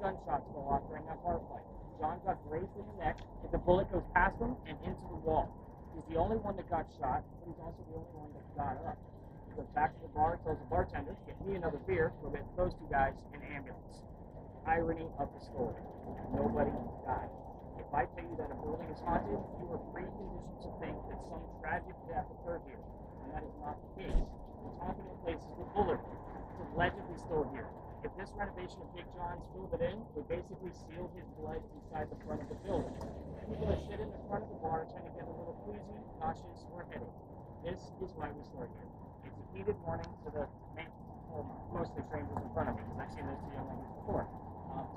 gunshots go off during that bar fight. John got grazed in the neck, and the bullet goes past him and into the wall. He's the only one that got shot, but he's also the only one that got up. He goes back to the bar, tells the bartender, get me another beer, go get those two guys an ambulance. Irony of the story. Nobody died. If I tell you that a building is haunted, you are preconditioned to think that some tragic death occurred here, and that is not the case. What's haunted in place is the Bullard. It's allegedly still here. If this renovation of Big John's filled it in, we basically sealed his blood inside the front of the building. People that sit in the front of the bar tend to get a little queasy, nauseous, or headache. This is why we start here. It's a heated warning to the mostly strangers in front of me, because I've seen those two young ladies before.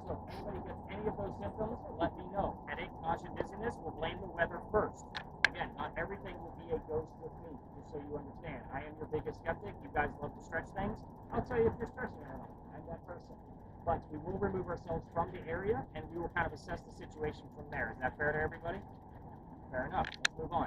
So if anybody gets any of those symptoms, let me know. Headache, nausea, dizziness, we'll blame the weather first. Again, not everything will be a ghost with me, just so you understand. I am your biggest skeptic. You guys love to stretch things. I'll tell you if you're stretching or not. I'm that person. But we will remove ourselves from the area, and we will kind of assess the situation from there. Is that fair to everybody? Fair enough. Let's move on.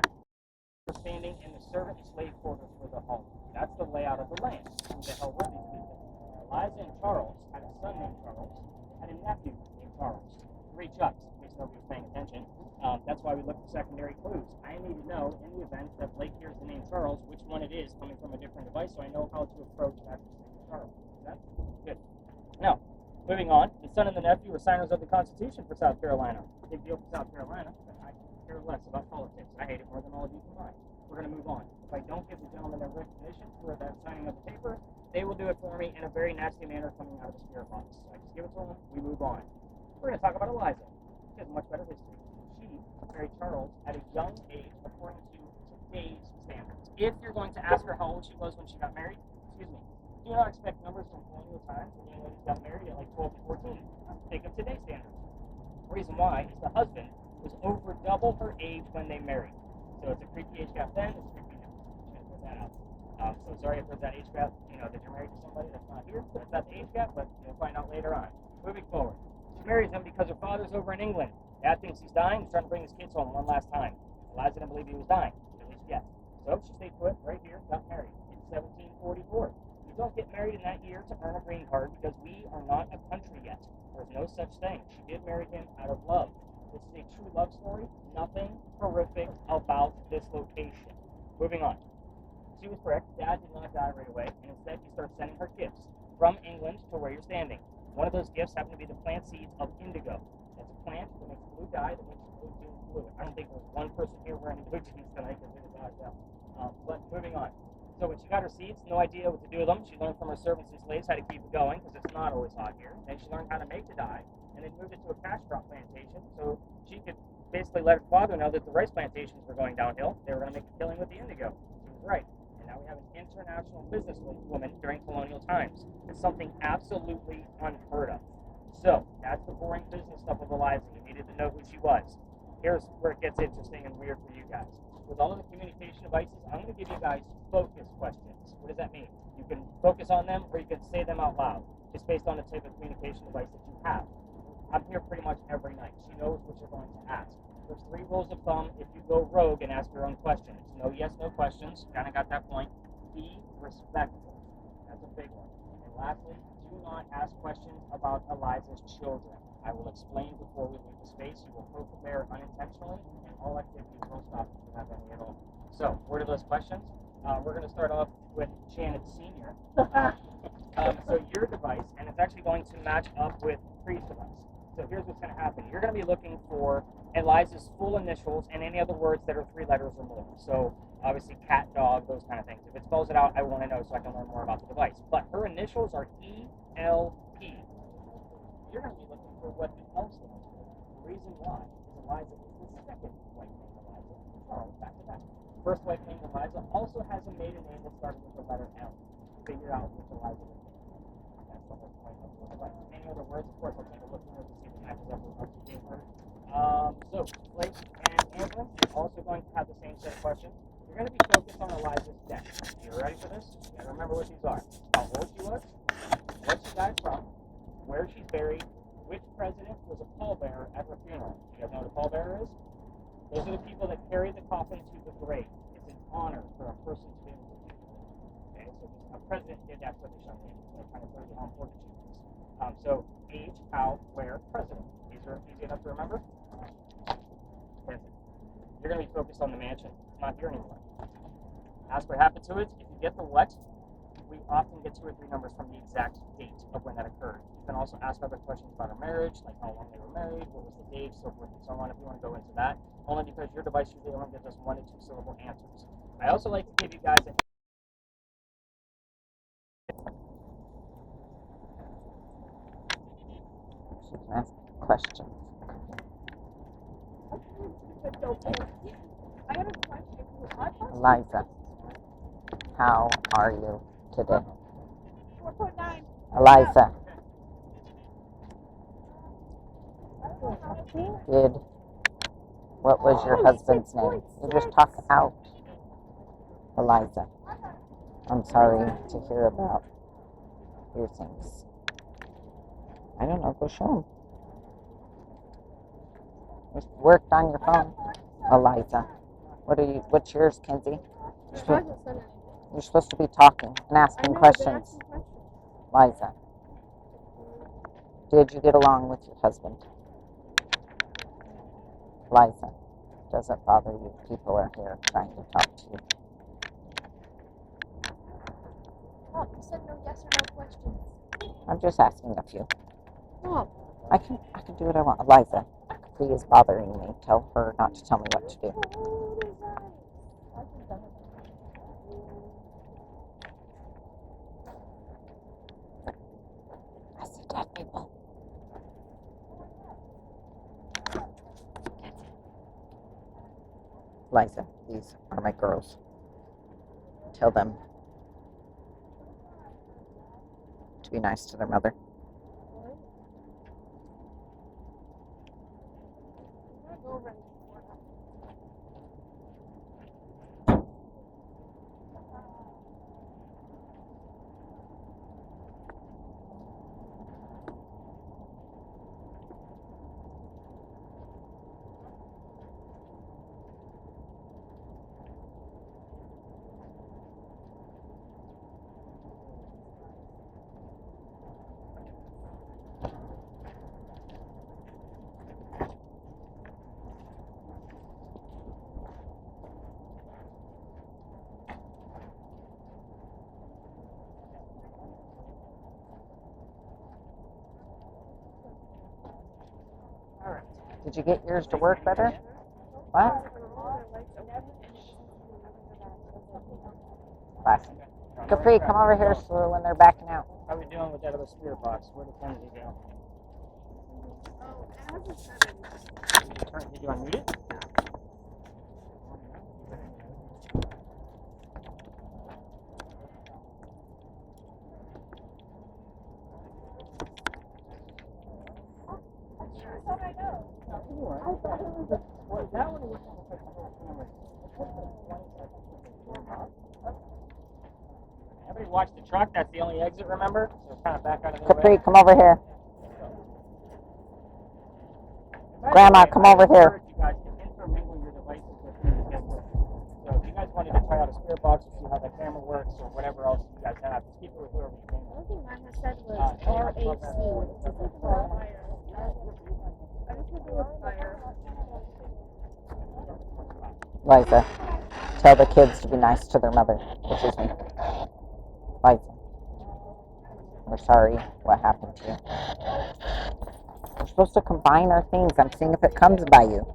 We're standing in the servant and slave quarters for the home. That's the layout of the land. Who the hell were these people? Eliza and Charles had a son named Charles, had a nephew named Charles. 3 Chucks, in case nobody was paying attention. That's why we look for secondary clues. I need to know, in the event that Blake hears the name Charles, which one it is coming from a different device, so I know how to approach that specific Charles. Is that good? Now, moving on, the son and the nephew were signers of the Constitution for South Carolina. Big deal for South Carolina, but I care less about politics. I hate it more than all of you combined. We're going to move on. If I don't give the gentleman their recognition for that signing of the paper, they will do it for me in a very nasty manner coming out of the spirit box. So I just give it to them, we move on. We're going to talk about Eliza. She has a much better history. She married Charles at a young age according to today's standards. If you're going to ask her how old she was when she got married, do not expect numbers from colonial times when young ladies got married at like 12 to 14. Take up today's standards. The reason why is the husband was over double her age when they married. So it's a creepy age gap then, it's creepy now. I'm going to put that out. So sorry if there's that age gap, that you're married to somebody that's not here. That's not the age gap, but you'll find out later on. Moving forward. She marries him because her father's over in England. Dad thinks he's dying, he's trying to bring his kids home one last time. Eliza didn't believe he was dying, at least yet. So she stayed put right here, got married in 1744. You don't get married in that year to earn a green card because we are not a country yet. There's no such thing. She did marry him out of love. This is a true love story. Nothing horrific about this location. Moving on. She was correct. Dad did not die right away, and instead he started sending her gifts from England to where you're standing. One of those gifts happened to be the plant seeds of indigo. It's a plant that makes blue dye that makes blue jeans blue. I don't think there's one person here wearing blue jeans tonight because it is out of But moving on. So when she got her seeds, no idea what to do with them. She learned from her servants and slaves how to keep it going because it's not always hot here. Then she learned how to make the dye and then moved it to a cash crop plantation so she could basically let her father know that the rice plantations were going downhill. They were going to make a killing with the indigo. She was right. And now we have an international businesswoman during colonial times. It's something absolutely unheard of. So that's the boring business stuff of Eliza. You needed to know who she was. Here's where it gets interesting and weird for you guys. With all of the communication devices, I'm going to give you guys focus questions. What does that mean? You can focus on them or you can say them out loud, just based on the type of communication device that you have. I'm here pretty much every night. She knows what you're going to ask. There's 3 rules of thumb if you go rogue and ask your own question. It's no yes, no questions. Kind of got that point. Be respectful. That's a big one. And lastly, do not ask questions about Eliza's children. I will explain before we leave the space. You will poke the bear unintentionally, and all activities will stop if you have any at all. So, where are those questions? We're going to start off with Janet Sr. So your device, and it's actually going to match up with Pre's device. So here's what's going to happen. You're going to be looking for Eliza's full initials and any other words that are 3 letters or more. So obviously cat, dog, those kind of things. If it spells it out, I want to know so I can learn more about the device. But her initials are E-L-P. You're going to be looking for what the L stands for. The reason why is Eliza is the second white name Eliza. Charles, back to back. First white name Eliza also has a maiden name that starts with the letter L. Figure out which Eliza it is. That's the whole point of the device. Any other words? Of course, I'll take a look here to see if it matches up with what you gave her. So, Blake and Amber are also going to have the same set of questions. You're going to be focused on Eliza's death. You ready for this? You got to remember what these are. How old she was, what she died from, where she's buried, which president was a pallbearer at her funeral. You guys know what a pallbearer is? Those are the people that carry the coffin to the grave. It's an honor for a person to be able to do that. Okay, so a president did that for this young lady. So it kind of shows you how important she was. So age, how, where, on the mansion. It's not here anymore. Ask what happened to it. If you get the what, we often get 2 or 3 numbers from the exact date of when that occurred. You can also ask other questions about our marriage, like how long they were married, what was the date, so forth and so on, if you want to go into that. Only because your device usually only gives us 1 to 2 syllable answers. I also like to give you guys a ask questions. Eliza, how are you today? Eliza, what was your husband's name? You just talk out. Eliza, I'm sorry to hear about your things. I don't know, go show him. You worked on your phone. Eliza, what's yours, Kenzie? You're supposed to be talking and asking questions. Eliza, did you get along with your husband? Eliza, does it bother you? People are here trying to talk to you. Oh, you said no yes or no questions. I'm just asking a few. Oh. I can do what I want. Eliza, Capri is bothering me. Tell her not to tell me what to do. I see dead people. Eliza, these are my girls. Tell them to be nice to their mother. Did you get yours to work better? What? Classic. Capri, come over here so when they're backing out. How are we doing with that other spirit box? Where did Kennedy go? Did you unmute it? Everybody watch the truck. That's the only exit, remember? So it's kind of back out of the Capri, way. come over here. Grandma, come over here. You guys can intermingle your devices with who you get with. So if you guys wanted to try out a spirit box or see how that camera works or whatever else you guys have, just keep it with whoever you can. The only thing mine has said was RAC. I just think it was fire. Liza, tell the kids to be nice to their mother, which is me. Liza, we're sorry what happened to you. We're supposed to combine our things. I'm seeing if it comes by you.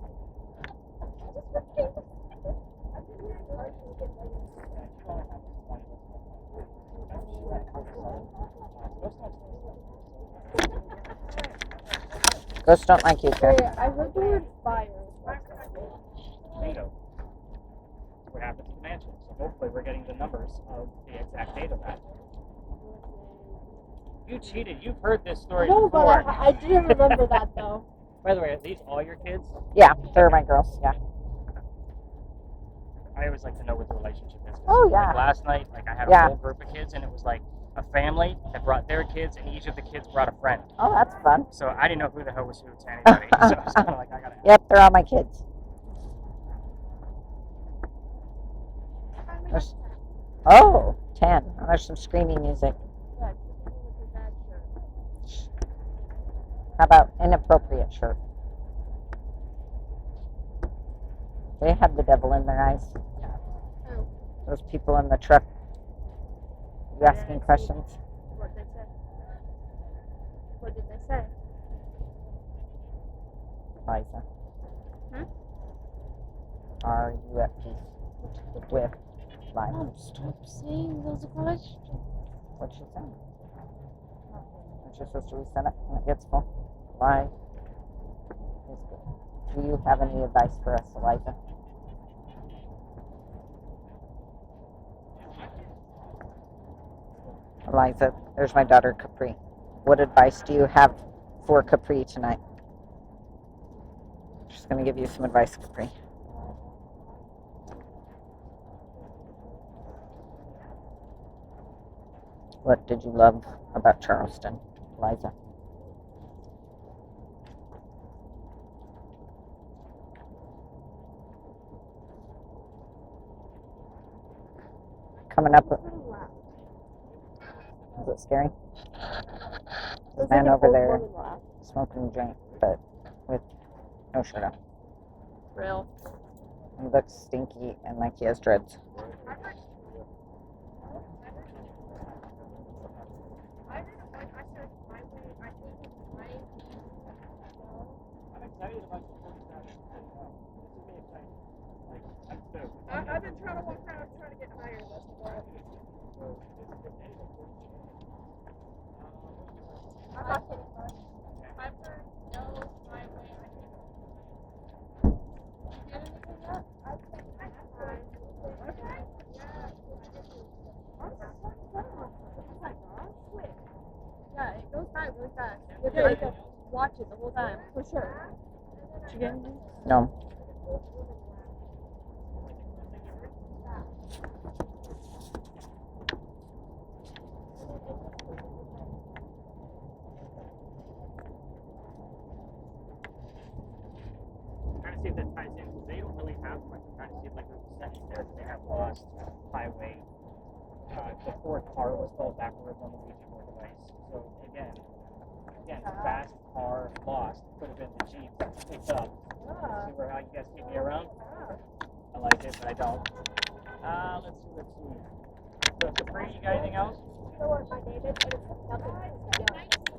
Ghosts don't like you, sir. I heard the word fire. Bingo. What happened to the mansion? So hopefully we're getting the numbers of the exact date of that. You cheated. You've heard this story No, before. but I didn't remember that though. By the way, are these all your kids? Yeah, they're my girls. Yeah. I always like to know what the relationship is. Oh, yeah. Like last night, like I had a Yeah. whole group of kids, and it was like a family that brought their kids, and each of the kids brought a friend. Oh, that's fun. So I didn't know who the hell was who to anybody. So I was kind of like, I gotta. Yep, they're all my kids. Oh, 10. Oh, there's some screaming music. How about inappropriate shirt? They have the devil in their eyes. Oh, Those people in the truck. You asking questions? what did they say? What did they say? Liza. Hmm? Are you at peace with life? Mom, stop saying those questions. What's she saying? Aren't you supposed to reset it when it gets full? Why is good? Do you have any advice for us, Eliza? Eliza, there's my daughter Capri. What advice do you have for Capri tonight? She's going to give you some advice, Capri. What did you love about Charleston, Eliza? Coming up. Is it scary? There's a man over there smoking a joint, but with no shirt on. Real. He looks stinky and like he has dreads. I've been trying to walk around trying to get higher this morning. I'm not kidding, bud. I've heard no my way. Did you get anything yet? I've checked my time. Okay. Yeah. I'm oh my gosh. Quick. Yeah, it goes by really fast. You have to watch it the whole time. For sure. Did you get anything? No. Trying to see if that ties in, because they don't really have much. I'm trying to see if like there's a section there that they have lost highway. The fourth car was spelled backwards on the Ouija board device. So again, fast car lost could have been the Jeep picked up. See where how you guys keep me around? I like it, but I don't. Let's see. So Capri, you got anything else? You know what my name is? And it's nothing.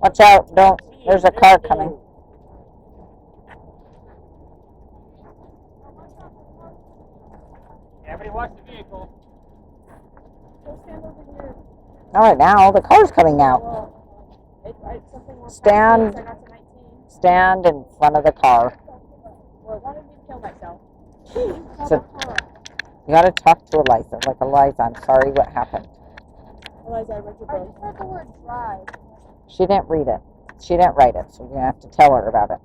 Watch out! Don't. There's a car coming. Everybody watch the vehicle. Go stand over here. Not right now. The car's coming out. Something was Stand. I got to 19. Stand in front of the car. Well, it wanted me to kill myself. So, you gotta talk to Eliza. Like, Eliza, I'm sorry what happened. Eliza, I read your book. I just heard the word drive. She didn't read it. She didn't write it, so you're gonna have to tell her about it.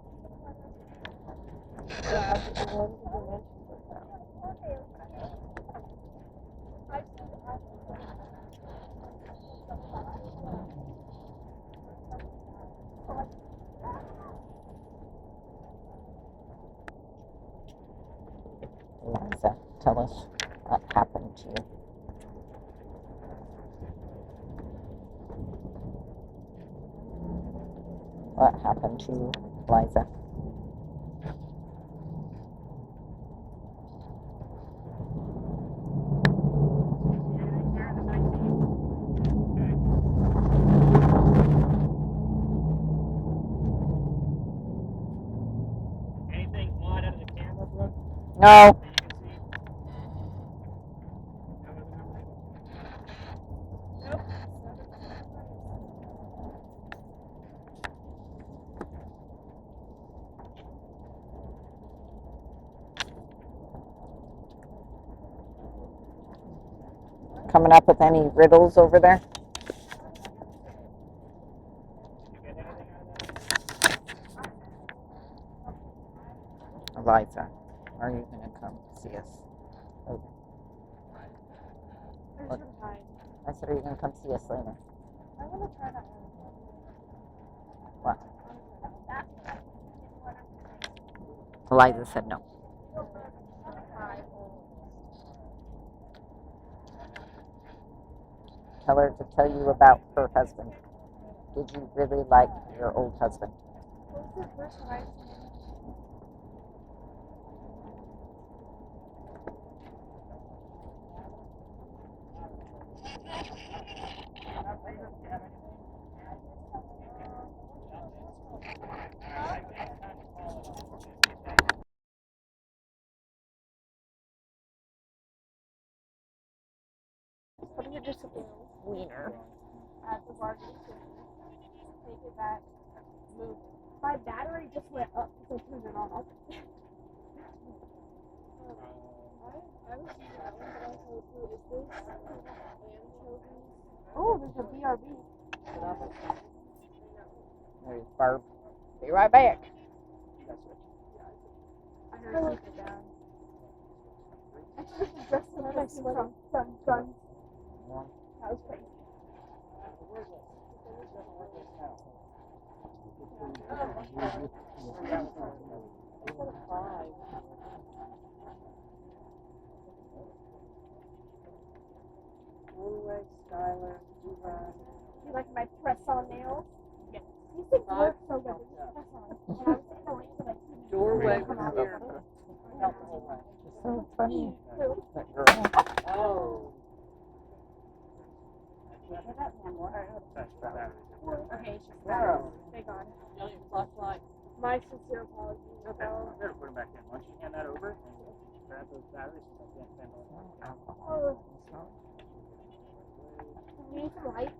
Eliza, tell us what happened to you. What happened to you, Eliza? Anything odd out of the camera, Brooke? No. Coming up with any riddles over there? Eliza, are you going to come see us? Okay. What? I said, are you going to come see us later? I want to try that What? Eliza said no. Tell her to tell you about her husband. Did you really like your old husband? What was the first wife's name? What if you just do? Wiener. Add the barbecue. Take it back. Move. My battery just went up because I turned it on. I was thinking that one, but I was like, is this anchovies? Oh, there's a BRB. There's Barb. Be right back. I heard you sit down. Actually, this is just what I see from Guns. That was crazy. You like my press-on nails? Yes. These things work so good. They just press on. And I was thinking I wait till like 2 Doorway come was out. here. It's so funny. Who? That girl. Oh. Okay, she's got it. Thank God. My sincere apologies. Okay, better put them back in. Why don't you hand that over and grab those batteries since I can't stand on Oh. Do you need some light?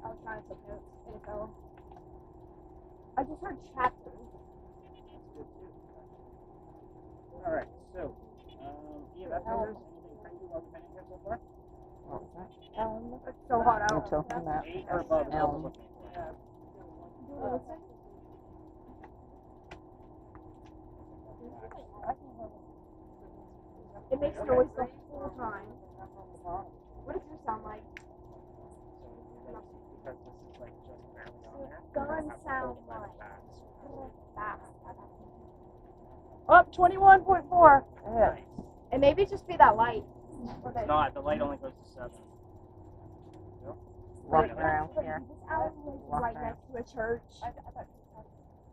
I was trying to take notes and it fell. I just heard chapters. Alright, so, EMF numbers, anything crazy while we've been in here so far? What was that? It's so hot out. Until from that 8 or above is what we're elm. looking for. Do you listen? It makes noise the whole time. What does yours sound like? Because this is like just barely on there. Gun Have sound full amount of like. bats. Up 21.4. Yeah. Nice. And maybe just be that light. Or It's not, the light only goes to 7. Walking around here. This alley is right next to a church.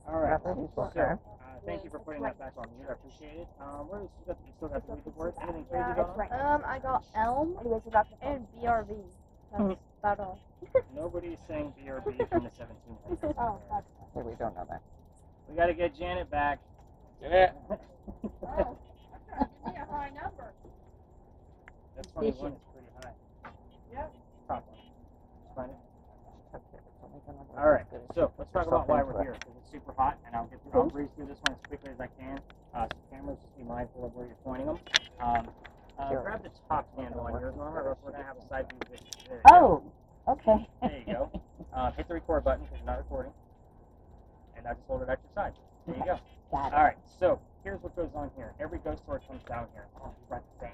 Alright, That lady's so, walking around. thank you for putting that back on mute, I appreciate it. Where is, you still got the read the words? Anything crazy Yeah, going it's on? right. I got elm Anyways, we got the and BRV. That's about all. Nobody's saying BRB from the 1700s. Oh, that's Hey, we don't know that. We gotta get Janet back. Janet. Oh, give me a high number. That's 21, it's pretty high. Yep. Top one. Find it. All Alright, so let's talk about why we're here, because it's super hot, and I'll breeze through this one as quickly as I can. So cameras, just be mindful of where you're pointing them. Grab the top handle on yours, Norma, or else we're going to have a side view of it. There you go. Oh, okay. There you go. Hit the record button because you're not recording. And now just hold it at your side. There you go. Got it. Alright, so here's what goes on here. Every ghost story comes down here. Oh, front fan.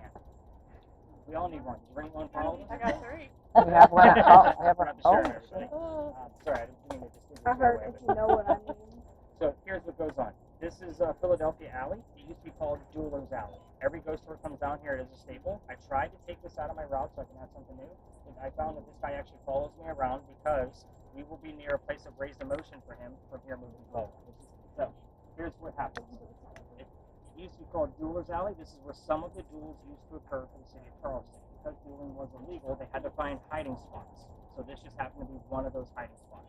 We all need one. Is there anyone for all of us? I got 3. We have one. Oh, we have one. Forgot to share Oh, everything. Sorry, I didn't mean to just give I this heard away, if but- you know what I mean. So here's what goes on. This is Philadelphia Alley. It used to be called Jeweler's Alley. Every ghost tour comes down here. It is a staple. I tried to take this out of my route so I can have something new. And I found that this guy actually follows me around because we will be near a place of raised emotion for him from here moving forward. So here's what happens. It used to be called Jeweler's Alley. This is where some of the duels used to occur for the city of Charleston. Because dueling was illegal, they had to find hiding spots. So this just happened to be one of those hiding spots.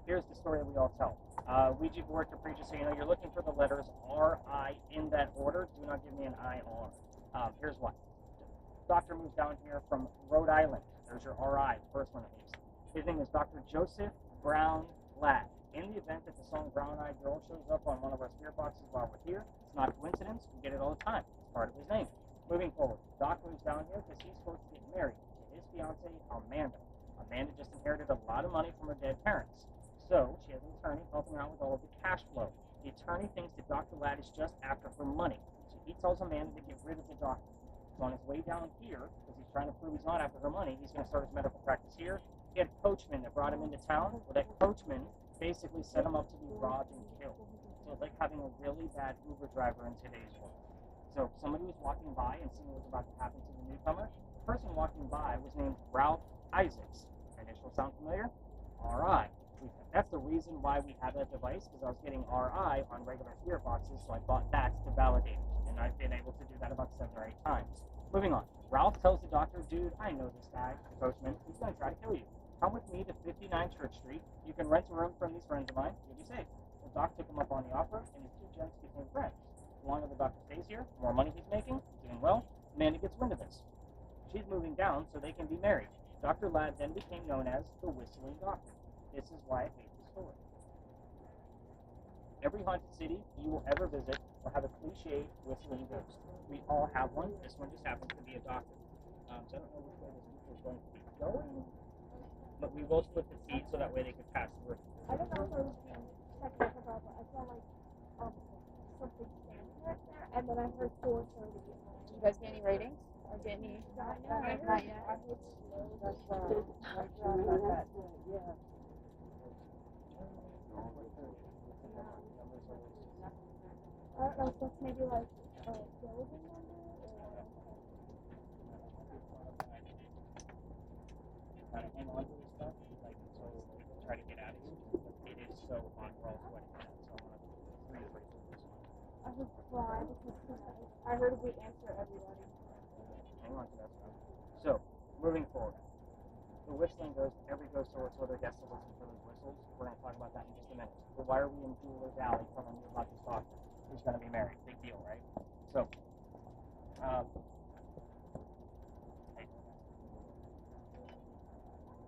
Here's the story that we all tell. Ouija board to preach, so you know you're looking for the letters R-I in that order. Do not give me an I-R. Here's why. Doctor moves down here from Rhode Island. There's your R-I, the first one at least. His name is Dr. Joseph Brown Ladd. In the event that the song Brown Eyed Girl shows up on one of our spirit boxes while we're here, it's not a coincidence. We get it all the time. It's part of his name. Moving forward, Doc moves down here because he's supposed to get married to his fiancee, Amanda. Amanda just inherited a lot of money from her dead parents. So she has an attorney helping out with all of the cash flow. The attorney thinks that Dr. Ladd is just after her money. So he tells Amanda to get rid of the doctor. So on his way down here, because he's trying to prove he's not after her money, he's going to start his medical practice here. He had a coachman that brought him into town. Well, that coachman basically set him up to be robbed and killed. So it's like having a really bad Uber driver in today's world. So somebody was walking by and seeing what was about to happen to the newcomer. The person walking by was named Ralph Isaacs. Initial sound familiar? R.I. That's the reason why we have that device, because I was getting RI on regular spirit boxes, so I bought that to validate it. And I've been able to do that about 7 or 8 times. Moving on. Ralph tells the doctor, dude, I know this guy, the coachman. He's going to try to kill you. Come with me to 59 Church Street. You can rent a room from these friends of mine. You'll be safe. The doc took him up on the offer, and his two gents became friends. The longer the doctor stays here, the more money he's making, doing well. Amanda gets wind of this. She's moving down so they can be married. Dr. Ladd then became known as the Whistling Doctor. This is why I hate the story. Every haunted city you will ever visit will have a cliche whistling ghost. We all have one. This one just happens to be a doctor. So I don't know which way this people is going to be going, but we will split the seat so that way they could pass through. I don't know if I was being technical about it. I felt like something standing right there, and then I heard 4:30. Did you guys get any ratings? Or get any? Not yet. I don't know if that's maybe like a building number or. Kind of hang on to this stuff, like until we can try to get out of here. It is so hot, we're all sweating now, so I want to reiterate this one. I was fly because I heard we answer everybody. Hang on to that stuff. So, moving forward. The whistling ghost, every ghost or their guests to listen for those whistles. We're going to talk about that in just a minute. But why are we in Jeweler's Alley telling you about this doctor who's going to be married? Big deal, right? So,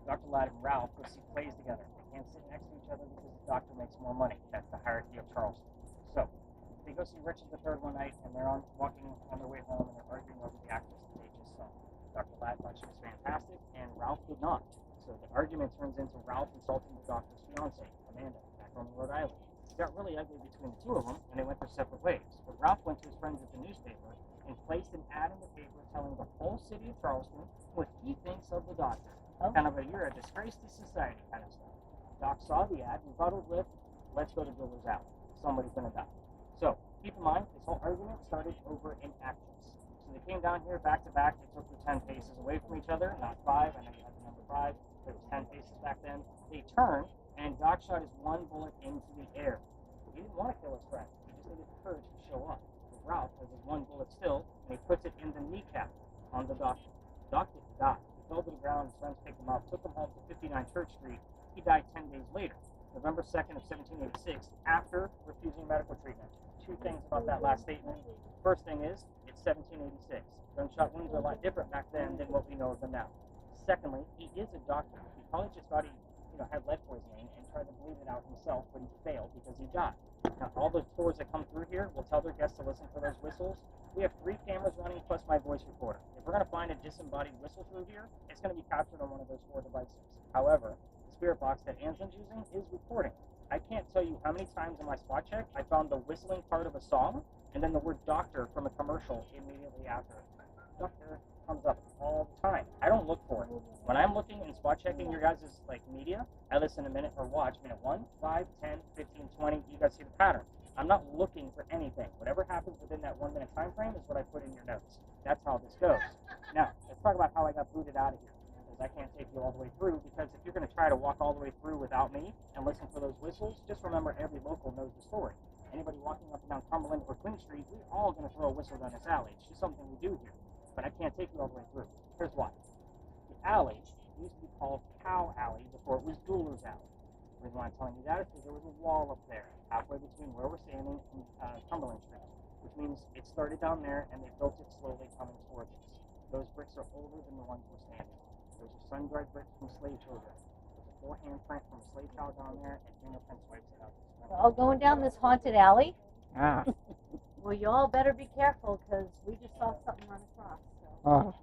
Dr. Ladd and Ralph go see plays together. They can't sit next to each other because the doctor makes more money. That's the hierarchy of Charleston. So, they go see Richard III one night, and they're walking on their way home, and they're arguing over the actress that they just saw. Dr. Ladd thought she was fantastic, and Ralph did not. So the argument turns into Ralph insulting the doctor's fiancée, Amanda, back home in Rhode Island. It got really ugly between the two of them, and they went their separate ways. But Ralph went to his friends at the newspaper and placed an ad in the paper telling the whole city of Charleston what he thinks of the doctor. Kind of a you're a disgrace to society kind of stuff. Doc saw the ad, rebutted with, let's go to Jeweler's Alley. Somebody's going to die. So, keep in mind, this whole argument started over an actress. So they came down here back to back. They took their 10 paces away from each other, not 5. I know you had the number 5. There was 10 paces back then. They turned, and Doc shot his one bullet into the air. He didn't want to kill his friend. He just needed the courage to show up. But Ralph has his one bullet still, and he puts it in the kneecap on the doctor. The doctor died. He fell to the ground. His friends picked him up, took him home to 59 Church Street. He died 10 days later, November 2nd of 1786, after refusing medical treatment. Two things about that last statement. First thing is, it's 1786. Gunshot wounds are a lot different back then than what we know of them now. Secondly, he is a doctor. He probably just thought he had lead poisoning and tried to bleed it out himself, but he failed because he died. Now, all those tours that come through here will tell their guests to listen for those whistles. We have 3 cameras running plus my voice recorder. If we're going to find a disembodied whistle through here, it's going to be captured on one of those 4 devices. However, the spirit box that Anson's using is recording. I can't tell you how many times in my spot check I found the whistling part of a song and then the word doctor from a commercial immediately after. Doctor comes up all the time. I don't look for it. When I'm looking and spot checking your guys' media, I listen a minute or watch minute 1, 5, 10, 15, 20. You guys see the pattern. I'm not looking for anything. Whatever happens within that 1 minute time frame is what I put in your notes. That's how this goes. Now, let's talk about how I got booted out of here. Because I can't take you all the way through, because if you're going to try to walk all the way through without me and listen for those whistles, just remember every local knows the story. Anybody walking up and down Cumberland or Queen Street, we're all going to throw a whistle down this alley. It's just something we do here. But I can't take you all the way through. Here's why. The alley used to be called Cow Alley before it was Jeweler's Alley. The reason why I'm telling you that is because there was a wall up there, halfway between where we're standing and Cumberland Street, which means it started down there and they built it slowly coming towards us. Those bricks are older than the ones we're standing on. Those are sun-dried bricks from slave children. There's a full handprint from a slave child down there, and fingerprints wipes it out. We're all going down this haunted alley. Ah. Well, you all better be careful because we just saw something run across. So. Oh.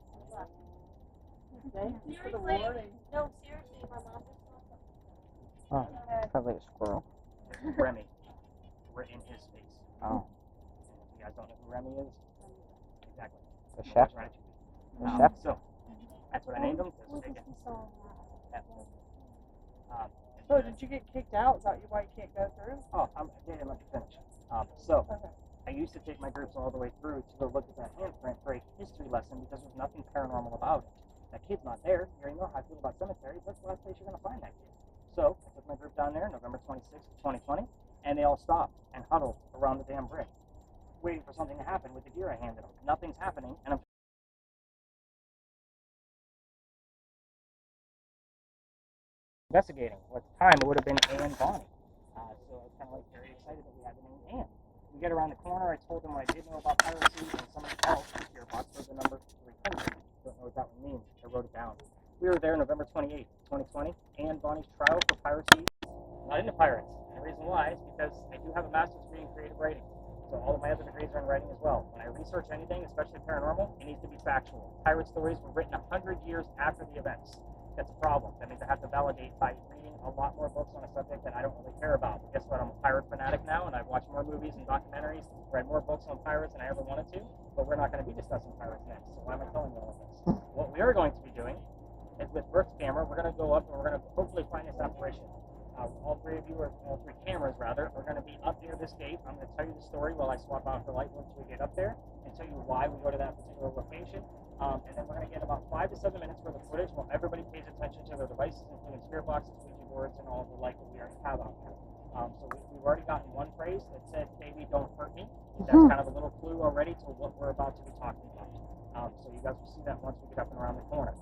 Thank you for the warning. No, seriously, my mom just saw something. Oh, probably a squirrel. Remy. We're in his space. Oh. And if you guys don't know who Remy is, exactly. The chef? Right. The chef? So, that's what I named him. Because they get, So did you get kicked out? Is that why you can't go through? Oh, I'm let me finish. So, Okay. I used to take my groups all the way through to go look at that handprint for a history lesson because there's nothing paranormal about it. That kid's not there. You already know how I feel about cemeteries. That's the last place you're going to find that kid. So, I took my group down there November 26th, 2020, and they all stopped and huddled around the damn brick, waiting for something to happen with the gear I handed them. Nothing's happening, and I'm investigating. Well, at the time, it would have been Anne Bonnie. So I was kind of like very excited that we had the name Anne. We get around the corner. I told them what I did know about piracy, and somebody else here box for the number 300. Don't know what that one means. I wrote it down. We were there November 28th, 2020. Anne Bonnie's trial for piracy. Not into pirates. And the reason why is because I do have a master's degree in creative writing. So all of my other degrees are in writing as well. When I research anything, especially paranormal, it needs to be factual. Pirate stories were written 100 years after the events. That's a problem. That means I have to validate by reading a lot more books on a subject that I don't really care about. But guess what? I'm a pirate fanatic now, and I've watched more movies and documentaries, read more books on pirates than I ever wanted to. But we're not going to be discussing pirates next. So why am I telling you all of this? What we are going to be doing is with Brooke's camera, we're going to go up and we're going to hopefully find this apparition. All three of you, or all three cameras rather, are going to be up near this gate. I'm going to tell you the story while I swap out the light once we get up there and tell you why we go to that particular location. And then we're going to get about 5 to 7 minutes worth of footage while everybody pays attention to their devices, including spirit boxes, Ouija boards, and all of the light that we already have out here. So we've already gotten one phrase that said, "Baby, don't hurt me." That's kind of a little clue already to what we're about to be talking about. So you guys will see that once we get up and around the corner.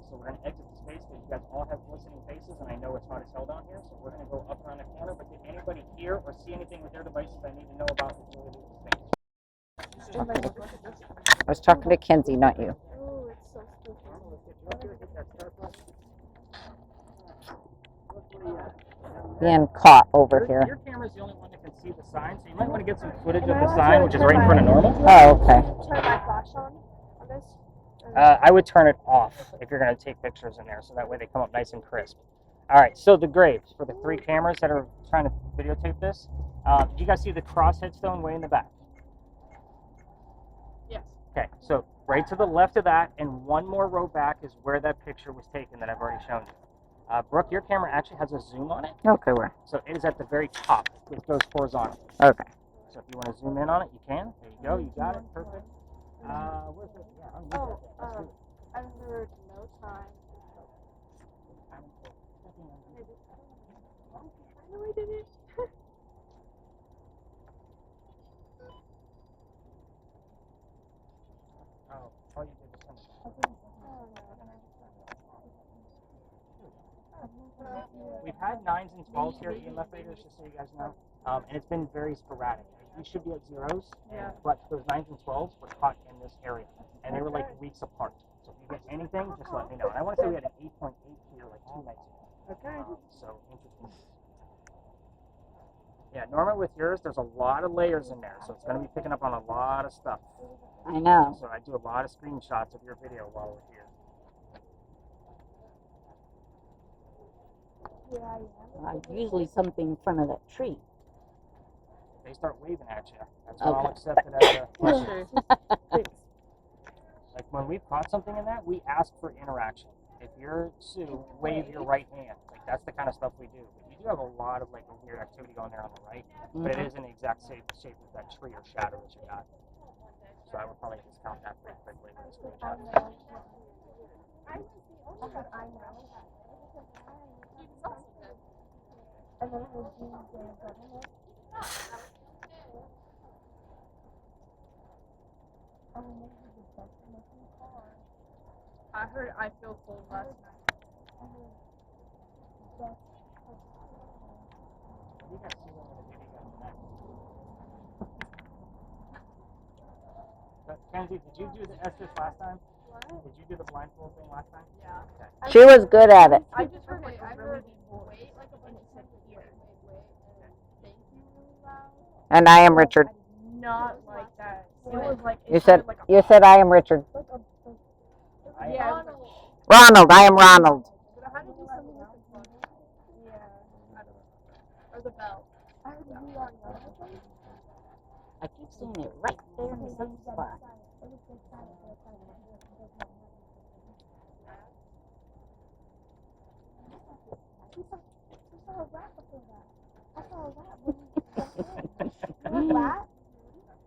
So we're going to exit the space because you guys all have glistening faces, and I know it's hot as hell down here. So we're going to go up around the corner. But did anybody hear or see anything with their devices I need to know about before we leave the space? I was talking to Kenzie, not you. Oh, it's so spooky. Being caught over here. Your camera's the only one that can see the sign, so you might want to get some footage of the sign, which is right in front of Norma. Oh, okay. Turn my flash on this. I would turn it off if you're going to take pictures in there, so that way they come up nice and crisp. All right, so the graves for the 3 cameras that are trying to videotape this. Do you guys see the cross headstone way in the back? Yes. Okay, so right to the left of that and one more row back is where that picture was taken that I've already shown you. Brooke, your camera actually has a zoom on it. Okay, where? So it is at the very top. It goes horizontal. Okay. So if you want to zoom in on it, you can. There you go. You got it. Perfect. Where's it? Yeah, I'm Oh, I heard no time. I know I did it. Oh, all you did was send it. We've had 9s and 12s here at EMF Raiders, just so you guys know, and it's been very sporadic. We should be at 0s, but those 9s and 12s were caught in this area, and they were like weeks apart. So if you get anything, just let me know. And I want to say we had an 8.8 here like 2 nights ago. Okay. So interesting. Yeah, Norma, with yours, there's a lot of layers in there, so it's going to be picking up on a lot of stuff. I know. So I do a lot of screenshots of your video while we're here. Usually something in front of that tree. They start waving at you. That's what I'll accept it as a question. Like when we've caught something in that, we ask for interaction. If you're Sue, wave your right hand. Like that's the kind of stuff we do. But you do have a lot of like a weird activity going there on the right, but it is in the exact same shape as that tree or shadow that you got. So I would probably discount that pretty quickly with the screenshot. And then it was Doomsday Government. I heard I feel cold last night. You guys see one of the baby guys next. But Kenzie, did you do the Estes last time? What? Did you do the blindfold thing last time? Yeah. Okay. She was good at it. I just heard it. I heard wait like a bunch of said here. Wait, and thank you really loud. And I am Richard. Not like that. It was like You said I am Richard. yeah. Ronald, I am Ronald. But how did you do something with the phone? Yeah. I don't know. Or the bell. I keep seeing it right there in the same spot.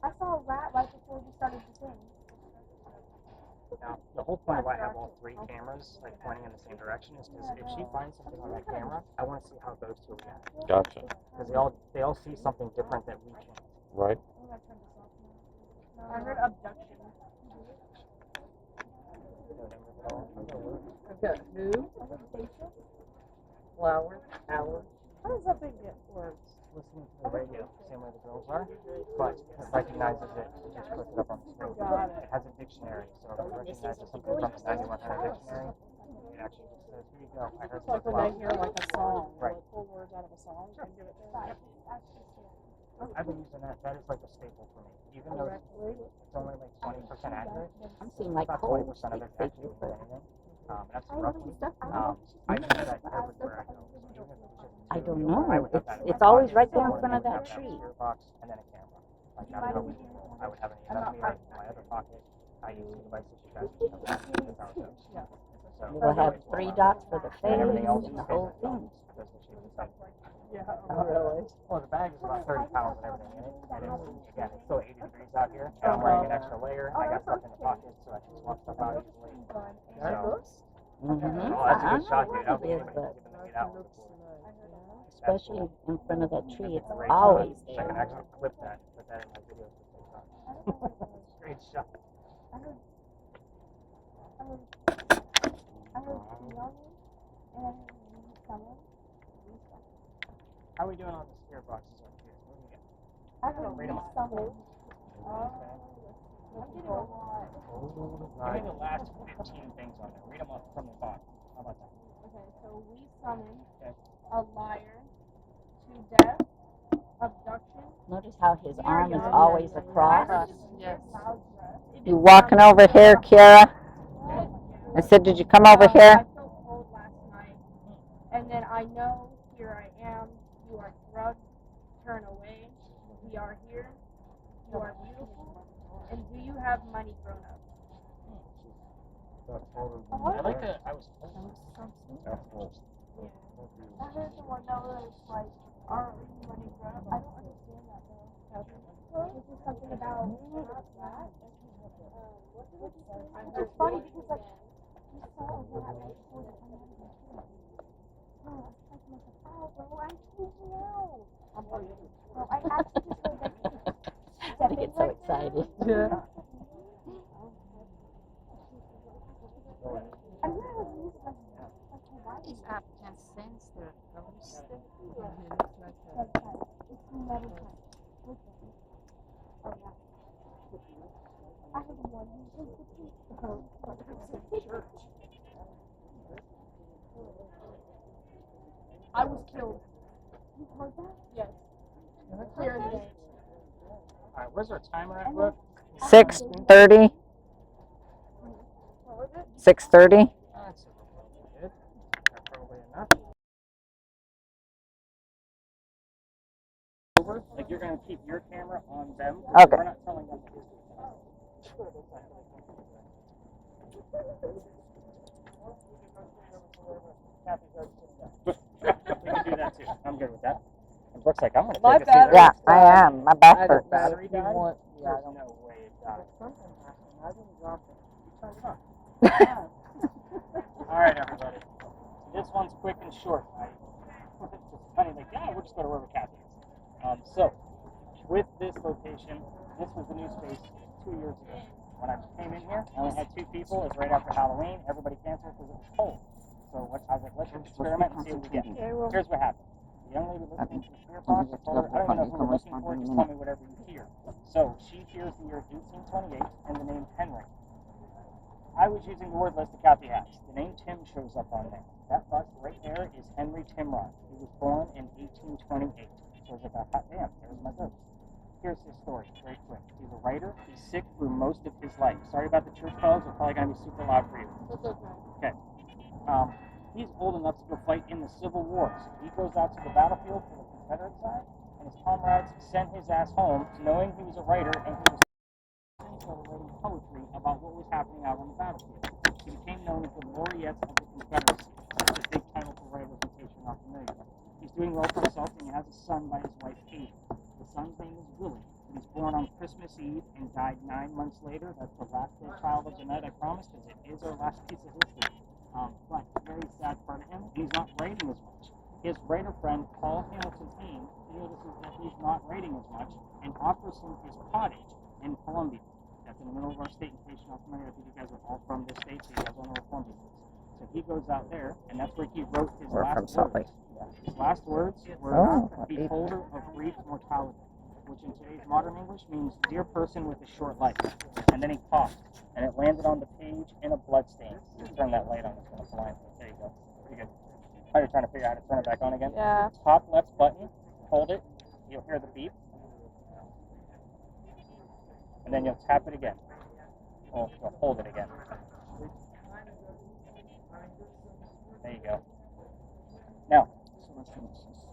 I saw a rat right before we started the thing. Now, the whole point of why I have all 3 cameras like pointing in the same direction is because if she finds something on that camera, I want to see how those 2 react. Gotcha. Because they all see something different that we can't. Right. I heard abduction. I've got who? Flowers, hours. How does that thing get words? Listening to the radio, same way the girls are, but it recognizes it and just puts it up on the screen. Got it. It has a dictionary, so if it recognizes something from the 9100 dictionary, it actually just says, here you go, I heard It's like when they hear like a song, Right. like pull words out of a song and give it to them. I've been using that. That is like a staple for me. Even though it's only like 20% accurate, I'm seeing like about cold 20% of it steak actually bacon. means anything. That's roughly. I use that everywhere I go. So even if it's just I don't video, know. I would have that in my It's always pocket. right there in Or front I of would that have tree. speaker box and then a camera. Like that's how I would have another meter in my other pocket. I use the devices you guys just have. That's how it goes. So We'll have 3 dots for the face and everything else and is the whole thing. because the shape is like. Yeah, really. Well, the bag is about 30 pounds and everything in it, and it's, again, it's still 80 degrees out here, and I'm wearing an extra layer, and I got stuff in the pockets, so I can swap stuff out easily. So, Mm-hmm. oh, that's a good shot, dude. I was It is, even but giving the 8 hours before. especially in front of that tree, it's Great always shot. I can there. actually clip that and put that in my videos for TikTok. Great shot. How are we doing on the spirit boxes up here? What do we got? Read them off. Give me the last 15 things on there. Read them off from the bottom. How about that? Okay, so we summon Okay. a liar to death, abduction. Notice how his arm is always across. Yes. You walking over here, Kiara? I said, did you come over I here? felt cold last night, and then I know here I am. You are drugged. Turn away. We are here. You are beautiful. And do you have money grown up? I like that. I was told. I heard someone that was like, are you money grown up? I don't understand that though. This is something about that. It's funny because like you saw what I made for the bro, I'm freaking out. Bro, I actually just heard that. I get so excited. Yeah. I'm not really used to why is This app can sense their ghosts. I was killed. You heard that? Yes. Clear as day. Alright, where's our timer at, Brooke? 6:30. What was it? 6:30. That's good. That's probably enough. Over, like you're gonna keep your camera on them. Okay. We're not telling them the history. We can do that too. I'm good with that. And Brooke's like, I'm gonna My take a seat. battery- Yeah, I am. My back Either hurts. battery died. There's no way it died. I didn't drop it. You turned it on. Alright, everybody. This one's quick and short. It's funny, like, yeah, we'll just go to wherever Kathy is. So, with this location, this was the new space 2 years ago. When I came in here, I only had 2 people. It was right after Halloween. Everybody canceled because it was cold. So I was like, let's experiment and see what we get. Here's what happened. The young lady listening to the spirit box, I told her, I don't even know who we're looking for, just tell me whatever you hear. So she hears the year 1828 and the name Henry. I was using the word list that Kathy has. The name Tim shows up on there. That bust right there is Henry Timrod. He was born in 1828. So it's like, hot damn, there's my ghost. Here's his story, very quick. He's a writer. He's sick through most of his life. Sorry about the church bells. They're probably going to be super loud for you. That's okay. Okay. He's old enough to go fight in the Civil War. So he goes out to the battlefield for the Confederate side, and his comrades sent his ass home knowing he was a writer and he was writing poetry about what was happening out on the battlefield. He became known as the Laureate of the Confederacy. That's a big title for writers in case you're not familiar. He's doing well for himself, and he has a son by his wife, Kate. The son's name is Willie. He was born on Christmas Eve and died 9 months later. That's the last day child of the night, I promise, because it is our last piece of history. But very sad part of him, he's not writing as much. His writer friend, Paul Hamilton Hain, notices that he's not writing as much and offers him his cottage in Columbia. That's in the middle of our state, in case you're not familiar. I think you guys are all from this state, so you guys all know where Columbia is. So So he goes out there, and that's where he wrote his We're last from Salt words. Lake. His last words were, Oh, beholder of brief mortality, which in today's modern English means dear person with a short life. And then he coughed, and it landed on the page in a blood stain. Just turn that light on, it's going to blind me. There you go. Pretty good. Now you're trying to figure out how to turn it back on again? Yeah. Top left button, hold it, you'll hear the beep. And then you'll tap it again. Or you'll hold it again. There you go. Now,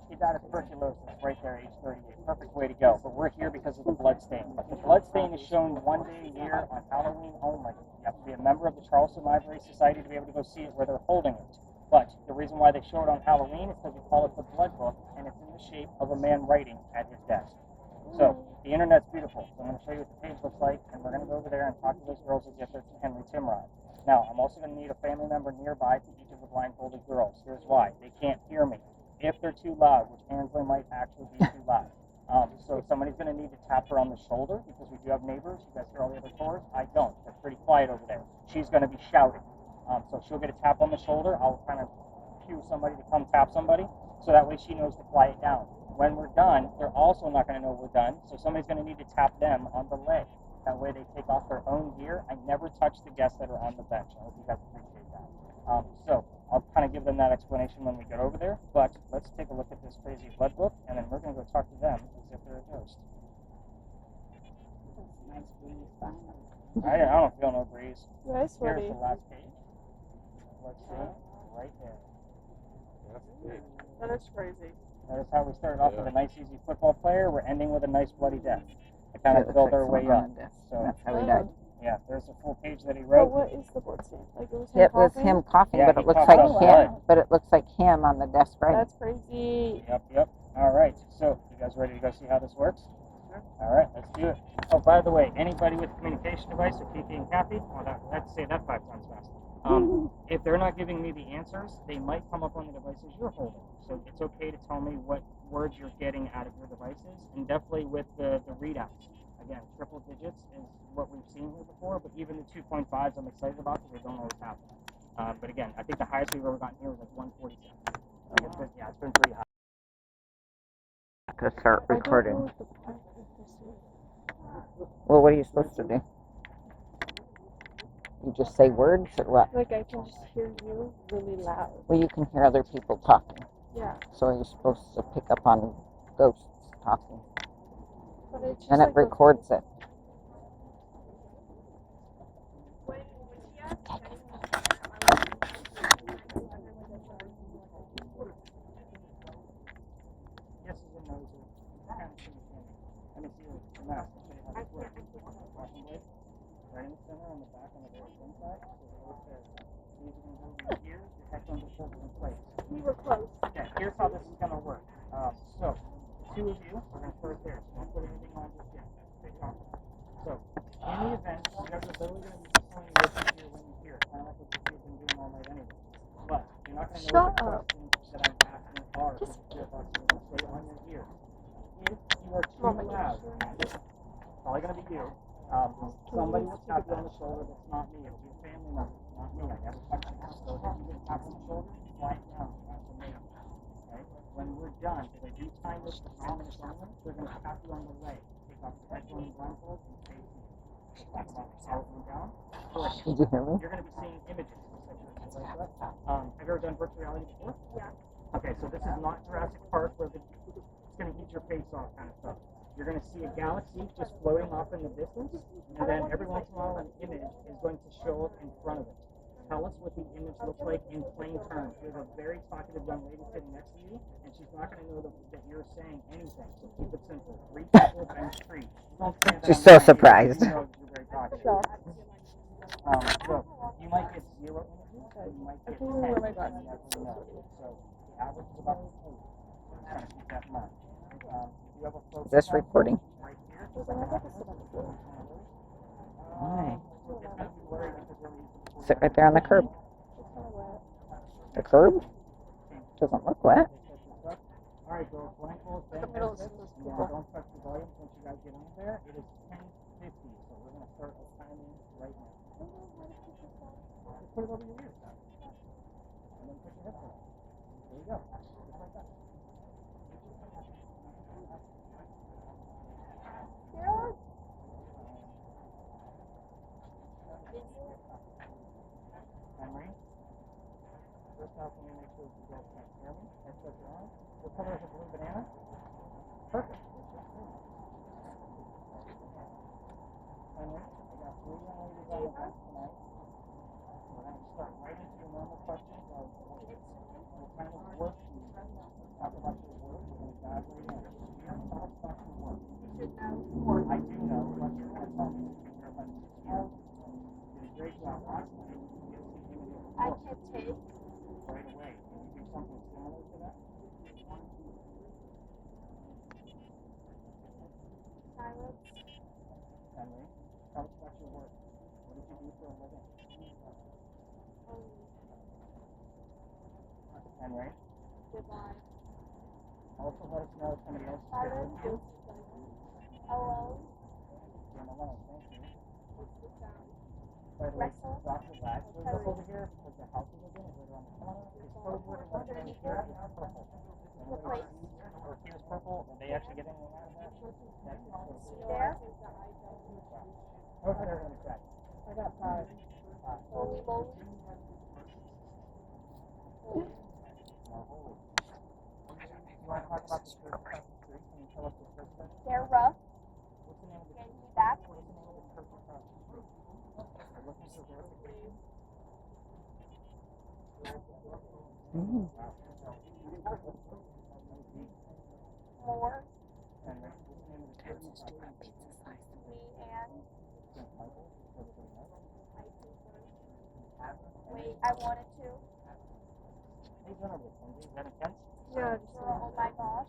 he died of tuberculosis right there, age 38. Perfect way to go. But we're here because of the blood stain. The blood stain is shown one day a year on Halloween only. You have to be a member of the Charleston Library Society to be able to go see it where they're holding it. But the reason why they show it on Halloween is because we call it the blood book, and it's in the shape of a man writing at his desk. So the internet's beautiful. So I'm going to show you what the page looks like, and we're going to go over there and talk to those girls as if it's Henry Timrod. Now, I'm also going to need a family member nearby to each of the blindfolded girls. Here's why. They can't hear me. If they're too loud, which Angela might actually be too loud. So somebody's going to need to tap her on the shoulder, because we do have neighbors. You guys hear all the other tours? I don't. They're pretty quiet over there. She's going to be shouting. So she'll get a tap on the shoulder. I'll kind of cue somebody to come tap somebody, so that way she knows to quiet down. When we're done, they're also not going to know we're done, so somebody's going to need to tap them on the leg. That way they take off their own gear. I never touch the guests that are on the bench. I hope you guys appreciate that. So I'll kind of give them that explanation when we get over there, but let's take a look at this crazy blood book, and then we're going to go talk to them as if they're a ghost. I don't feel no breeze. Nice, Here's the last page. Let's see, right there. That is crazy. Notice how we started off with a nice, easy football player. We're ending with a nice, bloody death. They kind So of it build looks our like way someone up. on the desk. So That's how he died. yeah, there's a full page that he But wrote. what is the blood stain? Like it was him It was coughing? him coughing, Yeah, but he it looks coughed like out him. blood. But it looks like him on the desk right. That's crazy. Yep. All right. So you guys ready to go see how this works? All right, let's do it. Oh, by the way, anybody with a communication device or Kiki and Kathy, let's say that 5 times fast. If they're not giving me the answers, they might come up on the devices you're holding. So it's okay to tell me what words you're getting out of your devices, and definitely with the readouts. Again, triple digits is what we've seen here before, but even the 2.5s I'm excited about because they don't always happen. But again, I think the highest we've ever gotten here was like 147. It's been pretty high. To start I don't recording. know what the point of this is. Well, what are you supposed to do? You just say words or what? Like I can just hear you really loud. Well, you can hear other people talking. Yeah. So are you supposed to pick up on ghosts talking? But it's just And it like those records it. Yes is a no to kind of thing. Let me see the mask. I'll show you how this works. Washing blade. Right in the center on the back on the very thin side. So the little pair. These are going to go in your ears. Your headphones are pulled in place. We were close. Okay, here's how this is going to work. So, the two of you are going to start there. So don't put anything on just yet. Stay calm. So, in the event, you guys are literally going to be pulling your ear when you hear it. Kind of like what you've been doing all night anyway. But you're not going to know what the questions that I'm asking are. Because you're going to stay on your ear. If you are too loud, it's probably going to be you. Somebody will tap you on the shoulder that's not me. It'll be a family member, not me. I never touch you. So if you get a tap on the shoulder, quiet down. That's a me. Okay? When we're done, if they do time this for 10 minutes only, they're going to tap you on the leg. Take off your headphone and blindfold and face me. We'll talk about how it went down. First, Did you hear me? you're going to be seeing images. Have you ever done virtual reality before? Yeah. Okay, so this is not Jurassic Park where it's going to eat your face off kind of stuff. You're going to see a galaxy just floating off in the distance, and then every once in a while an image is going to show up in front of it. Tell us what the image looks like in plain terms. There's a very talkative young lady sitting next to you, and she's not going to know that you're saying anything, so keep it simple. 3 people and 3. Don't say that She's I'm so lying, surprised. You know you're very talkative. So you might get 0 images, or you might get 10. I can't even wear my glasses. You never know. So the average is about 2. I'm trying to keep that in mind. You have a focus Is this on recording? right here. Why? So it's going to be blurry because we're using Sit right there on the curb. The curb? Doesn't look wet. All right, girls, blindfolds, bang, middle bang, is this. supposed to Now, go. don't touch the volume once you guys get in there. It is 10:50, so we're going to start the timing right now. Just put it over your ears. There you go. Just like that. Henry? First off, let me make sure you guys can't hear me. Headset are on. What color is a blue banana? Perfect. Henry, I got 3 young ladies on the bus tonight. We're going to start right into the normal questions of what kind of work you do. Talk about your work. We're going to dive right in. Tell us about your work. You should know. I do know, but you're going to tell me. You're here about 6 years. You did a great job last night. You'll see images of I work can take right away. Can you do something similar to that? silence. Henry, tell us about your work. What did you do for a living? Henry, Goodbye. also let us know if somebody else is here with you. Hello. You're alone. Thank you. Sound. By the way, Wrestle. drop your bags. We'll look over here because the house is again right around the corner. It's code word and what's right here is purple. Anybody see or here's purple? Are they actually getting anything out of that? That's the code word. There. No, they're going to check. I got 5. Holy moly. You want to talk about the church across the street? Can you tell us the church there? They're rough. What's the name of the Can you back? What's the name of the church across the street? We're looking for verification. More. And what's the name of the church across the street? Me and. St. Michael. Everybody knows. Wait, I wanted to. Hey, Jennifer, is that intense? Yeah. Oh my gosh.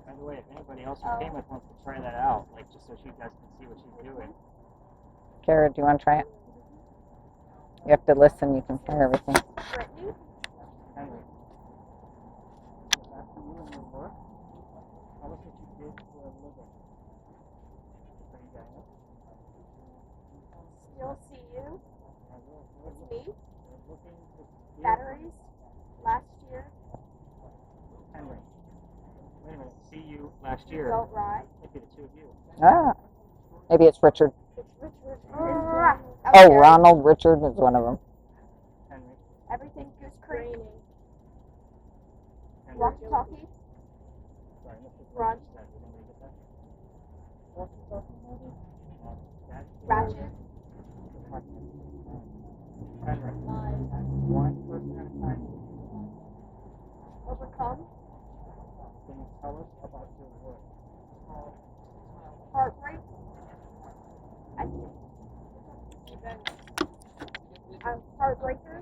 By the way, if anybody else you came with wants to try that out, like just so you guys can see what she's doing. Kara, do you want to try it? You have to listen. You can hear everything. Brittany. Henry, after you and your work, tell us what you did for a living. So you guys know. Still see you. It's me. We're looking to give Batteries. Last year. Henry. Wait a minute. See you last year. Don't ride. Maybe the 2 of you. Ah, maybe it's Richard. It's Richard. Oh, Ronald Richard is one of them. Henry. Everything goes crazy. Henry. Walkie-talkie. Sorry, Mr. Run. Did anybody get that? Walkie-talkie, maybe? Ratchet. Henry. One person at a time. Overcome. Can you tell us about your work? Heartbreak. I think. Heartbreaker.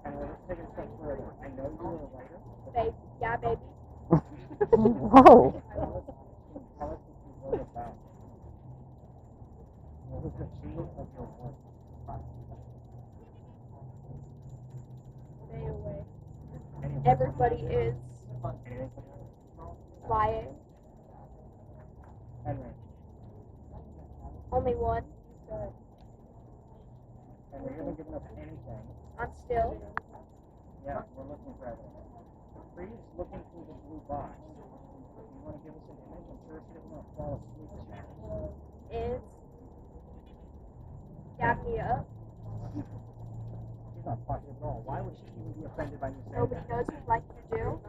Henry, let's take it a step further. I know you're a writer. Baby. Yeah, baby. Whoa. Tell us what you wrote about. What was the theme of your work? Stay away. Anyway. Everybody is Anything? lying. Henry. Only one. Henry, you haven't given us anything. I'm still. Yeah, we're looking for evidence. Freeze looking through the blue box. You want to give us an image? I'm sure she doesn't want to fall asleep in that. Is. Got me up. She's not talking at all. Why would she even be offended by me saying Nobody that? knows me like you do.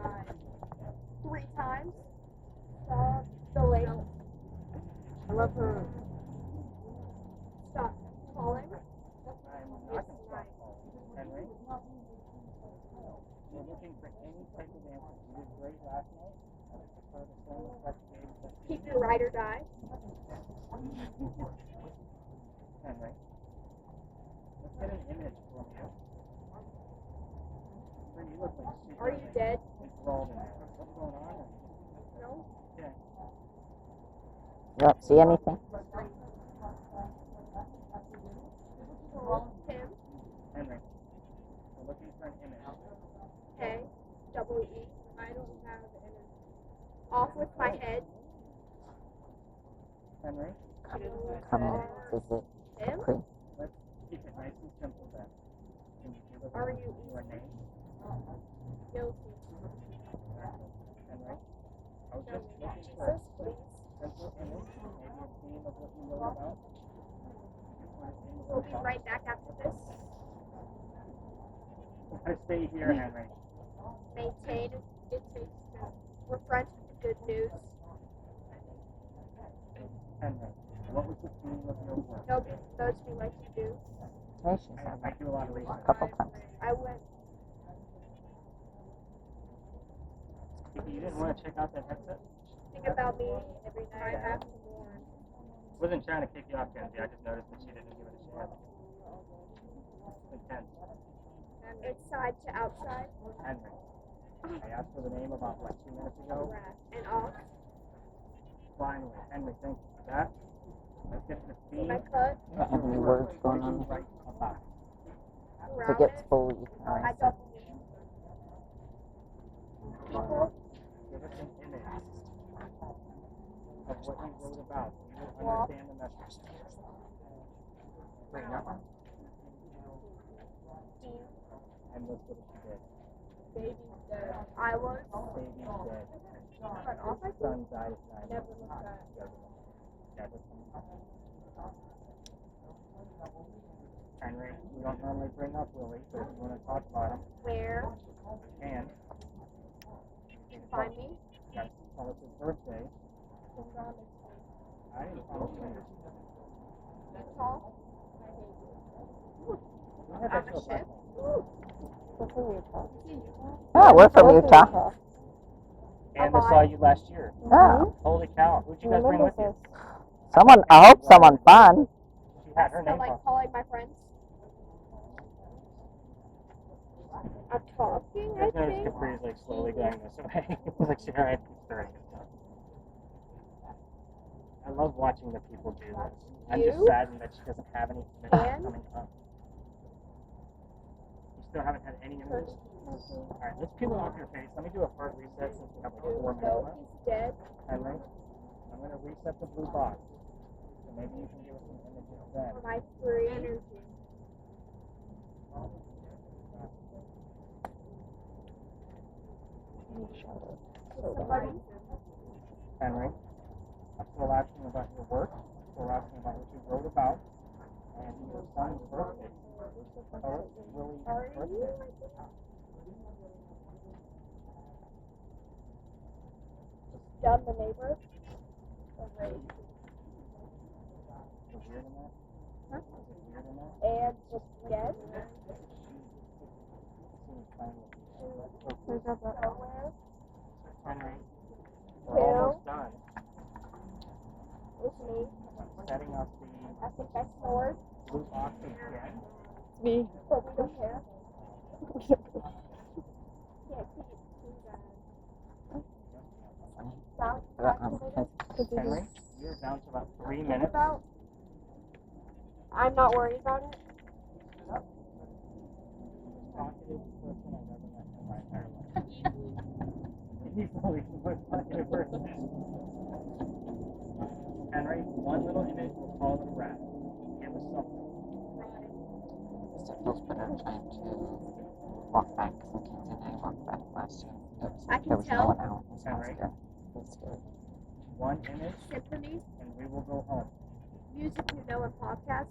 3 times. Saw the lake. I love her. Stop calling. I'm not going to stop calling. Henry? We're looking for any type of answer. You did great last night. As part of the same investigation. Keep your ride or die. Henry? Let's get an image from you. You look like super Are you dead? enthralled in there. What's going on? No. Okay. You don't see anything? Tim. Henry, we're looking for an image. K-double-E. I don't have an image. Off with my head. Henry, Come on. Is it Tim. Capri? let's keep it nice and simple then. Are you Your name? guilty? Henry? I was just looking for Jesus, please. simple image, maybe a theme of what you wrote about. We'll be right back after this. I stay here, Henry. Maintain it takes two. We're friends with the good news. Henry, what was the theme of your work? Nobody knows me like you do. Hey, she's had I do a lot of research. a couple times. I went. You didn't want to check out that headset? Think about me every night I have to mourn. Wasn't trying to kick you off, Kenzie. I just noticed that she didn't give it a chance. Intense. Inside to outside. Henry. I asked for the name about, 2 minutes ago? And off. Finally. Henry, thank you for that. Let's get to the See theme. my cut? Got any words going on Right about it. if Around it gets it. fully I erased? don't believe. People. Give us an image of what you wrote about. You will understand the message. Bring up. And look what she did. Baby's dead. I was. Baby's dead. Cut off, I think. Son died at 9. Never looked at. Henry, we don't normally bring up Willie, but if you want to talk about him, Where? you can. You can find me. Tell us his birthday. I didn't call him. Tall. I'm a ship. Oh, we're from Utah. And I saw you last year. Oh, Holy cow. Who'd you guys bring with you? someone. I hope someone fun. She had her Still name like off. calling my friends. I'm talking, I I just noticed think. Capri is like slowly going this way. It's like she alright, keeps stirring and stuff. I love watching the people do this. I'm just You? saddened that she doesn't have any images And? coming up. You still haven't had any images? Alright, let's peel it off your face. Let me do a hard reset since we have like 4 minutes No, left. he's dead. Henry, I'm going to reset the blue box. So maybe you can give us some images then. For my free energy. Somebody. Henry, I'm still asking about your work. I'm still asking about what you wrote about. And your son's birthday. Tell us Willie's birthday. Done the neighbor. Was it weird in that? Huh? Was it weird in that? And just dead. Seems fine with you. Nowhere. Henry, we're almost done. It's me. Setting up I think I snored. the blue box again. Me. But we don't care. Can't keep it too bad. Sound activated. Henry, you're down to about 3 Think minutes. about. I'm not worried about it. Talkative person I've ever met in my entire life. Easily the most talkative person. Henry, one little image will call it a wrap. Give us something. Mr. Pillsbury trying to walk back because Mackenzie and I walked back last year. I can There was tell. no one out. It was Henry? scared. It was scary. One image, Symphony. and we will go home. Music you know and podcast.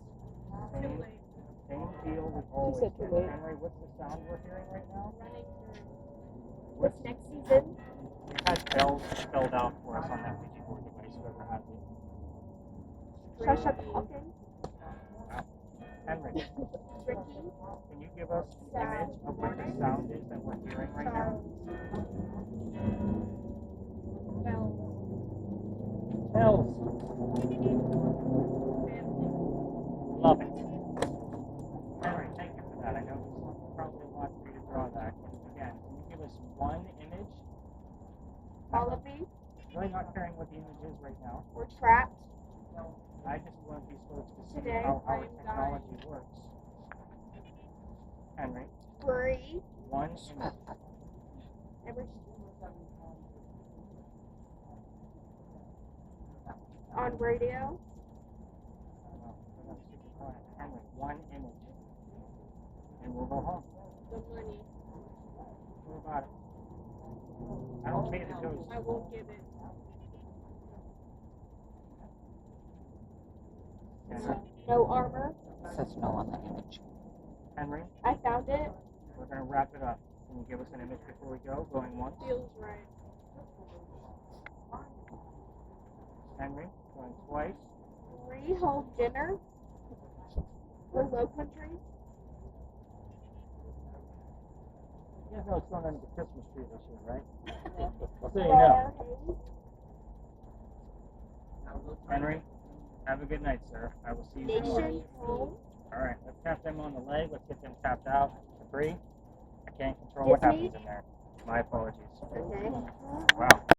Same deal we always said too do. late. Henry, what's the sound we're hearing right now? Running through. What's Next season. We had bells spelled out for us on that Ouija board device, whoever has it. Shush up talking. Henry, Ricky. can you give us an image of what the sound is that we're hearing right now? Bells. Love it. Henry, thank you for that. I know it's probably a lot for you to draw that. But again, can you give us one image? All of these. Really not caring what the image is right now. We're trapped. I just want these folks to see Today, how our I'm technology works. Henry, Free. one image. Every. On radio. Henry, one image. And we'll go home. the money. What about it? I don't pay the ghost. I won't give it. No armor. It says no on the image. Henry, I found it. we're going to wrap it up. Can you give us an image before we go? Going once. Feels right. Henry, going twice. 3 home dinner. For Low Country. You guys know it's going under the Christmas tree this year, right? So you know. Henry, have a good night, sir. I will see you tomorrow. Nation home. All right, let's tap them on the leg. Let's get them tapped out. Debris. I can't control what Disney? happens in there. My apologies. Okay. Wow.